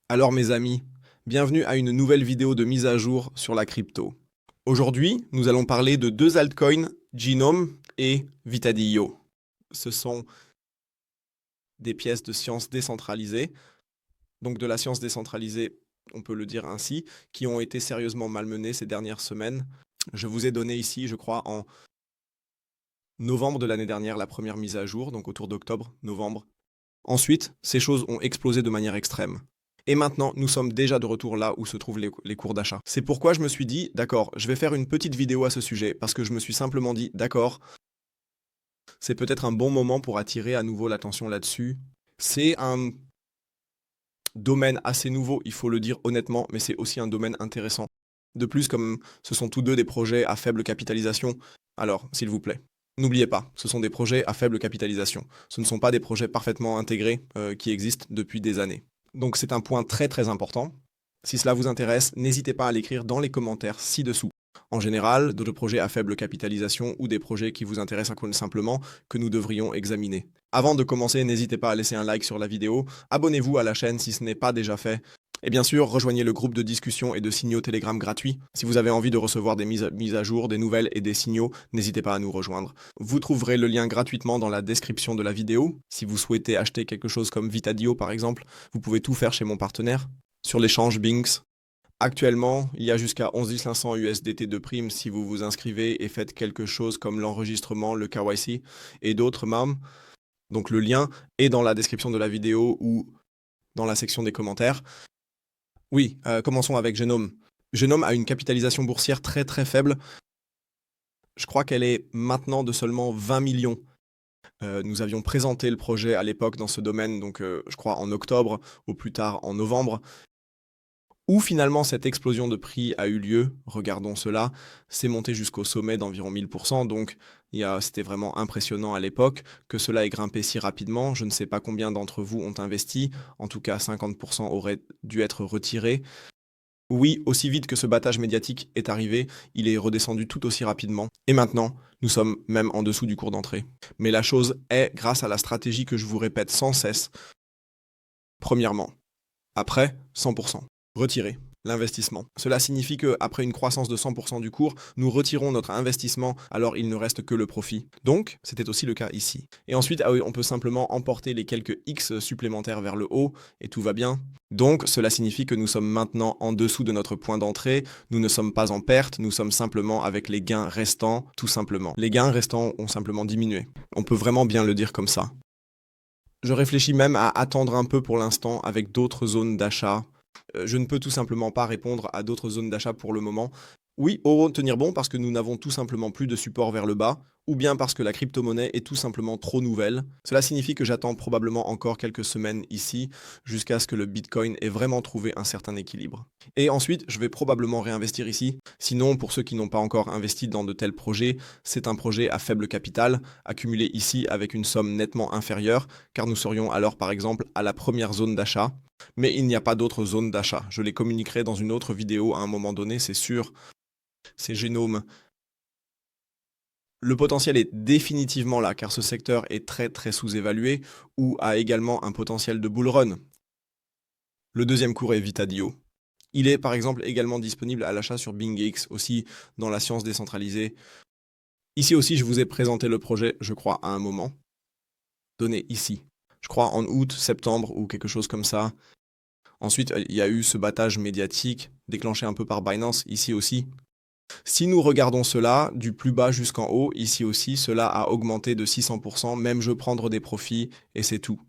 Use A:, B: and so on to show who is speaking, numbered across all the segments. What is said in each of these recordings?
A: Alors mes amis, bienvenue à une nouvelle vidéo de mise à jour sur la crypto. Aujourd'hui, nous allons parler de deux altcoins, Genome et Vitadillo. Ce sont des pièces de science décentralisée, donc de la science décentralisée, on peut le dire ainsi, qui ont été sérieusement malmenées ces dernières semaines. Je vous ai donné ici, je crois, en novembre de l'année dernière, la première mise à jour, donc autour d'octobre, novembre. Ensuite, ces choses ont explosé de manière extrême. Et maintenant, nous sommes déjà de retour là où se trouvent les cours d'achat. C'est pourquoi je me suis dit, d'accord, je vais faire une petite vidéo à ce sujet, parce que je me suis simplement dit, d'accord, c'est peut-être un bon moment pour attirer à nouveau l'attention là-dessus. C'est un domaine assez nouveau, il faut le dire honnêtement, mais c'est aussi un domaine intéressant. De plus, comme ce sont tous deux des projets à faible capitalisation, alors, s'il vous plaît, n'oubliez pas, ce sont des projets à faible capitalisation. Ce ne sont pas des projets parfaitement intégrés qui existent depuis des années. Donc c'est un point très très important. Si cela vous intéresse, n'hésitez pas à l'écrire dans les commentaires ci-dessous. En général, d'autres projets à faible capitalisation ou des projets qui vous intéressent simplement que nous devrions examiner. Avant de commencer, n'hésitez pas à laisser un like sur la vidéo, abonnez-vous à la chaîne si ce n'est pas déjà fait, et bien sûr, rejoignez le groupe de discussion et de signaux Telegram gratuits. Si vous avez envie de recevoir des mises à jour, des nouvelles et des signaux, n'hésitez pas à nous rejoindre. Vous trouverez le lien gratuitement dans la description de la vidéo. Si vous souhaitez acheter quelque chose comme Vitadillo par exemple, vous pouvez tout faire chez mon partenaire. Sur l'échange Binx, actuellement, il y a jusqu'à 11 500 USDT de prime si vous vous inscrivez et faites quelque chose comme l'enregistrement, le KYC et d'autres MAM. Donc le lien est dans la description de la vidéo ou dans la section des commentaires. Oui, commençons avec Genome. Genome a une capitalisation boursière très très faible. Je crois qu'elle est maintenant de seulement 20 millions. Nous avions présenté le projet à l'époque dans ce domaine, donc je crois en octobre, au plus tard en novembre. Où finalement cette explosion de prix a eu lieu, regardons cela, c'est monté jusqu'au sommet d'environ 1000%, donc c'était vraiment impressionnant à l'époque que cela ait grimpé si rapidement. Je ne sais pas combien d'entre vous ont investi, en tout cas 50% auraient dû être retirés. Oui, aussi vite que ce battage médiatique est arrivé, il est redescendu tout aussi rapidement. Et maintenant, nous sommes même en dessous du cours d'entrée. Mais la chose est grâce à la stratégie que je vous répète sans cesse. Premièrement, après 100%. Retirer l'investissement. Cela signifie qu'après une croissance de 100% du cours, nous retirons notre investissement, alors il ne reste que le profit. Donc, c'était aussi le cas ici. Et ensuite, on peut simplement emporter les quelques X supplémentaires vers le haut, et tout va bien. Donc, cela signifie que nous sommes maintenant en dessous de notre point d'entrée, nous ne sommes pas en perte, nous sommes simplement avec les gains restants, tout simplement. Les gains restants ont simplement diminué. On peut vraiment bien le dire comme ça. Je réfléchis même à attendre un peu pour l'instant avec d'autres zones d'achat. Je ne peux tout simplement pas répondre à d'autres zones d'achat pour le moment. Oui, auront tenir bon parce que nous n'avons tout simplement plus de support vers le bas, ou bien parce que la crypto-monnaie est tout simplement trop nouvelle. Cela signifie que j'attends probablement encore quelques semaines ici, jusqu'à ce que le Bitcoin ait vraiment trouvé un certain équilibre. Et ensuite, je vais probablement réinvestir ici. Sinon, pour ceux qui n'ont pas encore investi dans de tels projets, c'est un projet à faible capital, accumulé ici avec une somme nettement inférieure, car nous serions alors par exemple à la première zone d'achat. Mais il n'y a pas d'autres zones d'achat. Je les communiquerai dans une autre vidéo à un moment donné, c'est sûr. Ces génomes. Le potentiel est définitivement là, car ce secteur est très très sous-évalué, ou a également un potentiel de bull run. Le deuxième cours est Vitadillo. Il est par exemple également disponible à l'achat sur BingX, aussi dans la science décentralisée. Ici aussi, je vous ai présenté le projet, je crois, à un moment donné ici. Je crois en août, septembre ou quelque chose comme ça. Ensuite, il y a eu ce battage médiatique, déclenché un peu par Binance, ici aussi. Si nous regardons cela, du plus bas jusqu'en haut, ici aussi, cela a augmenté de 600%, même je prendre des profits, et c'est tout.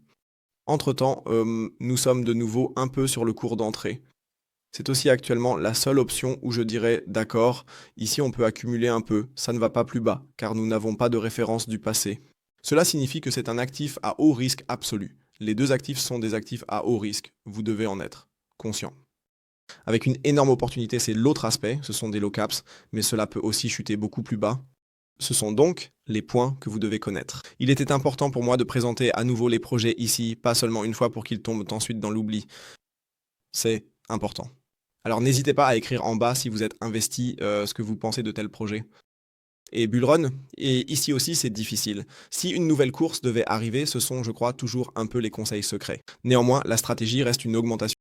A: Entre-temps, nous sommes de nouveau un peu sur le cours d'entrée. C'est aussi actuellement la seule option où je dirais, d'accord, ici on peut accumuler un peu, ça ne va pas plus bas, car nous n'avons pas de référence du passé. Cela signifie que c'est un actif à haut risque absolu. Les deux actifs sont des actifs à haut risque, vous devez en être conscient. Avec une énorme opportunité, c'est l'autre aspect, ce sont des low caps, mais cela peut aussi chuter beaucoup plus bas. Ce sont donc les points que vous devez connaître. Il était important pour moi de présenter à nouveau les projets ici, pas seulement une fois pour qu'ils tombent ensuite dans l'oubli. C'est important. Alors n'hésitez pas à écrire en bas si vous êtes investi ce que vous pensez de tel projet. Et Bullrun, et ici aussi c'est difficile. Si une nouvelle course devait arriver, ce sont, je crois, toujours un peu les conseils secrets. Néanmoins, la stratégie reste une augmentation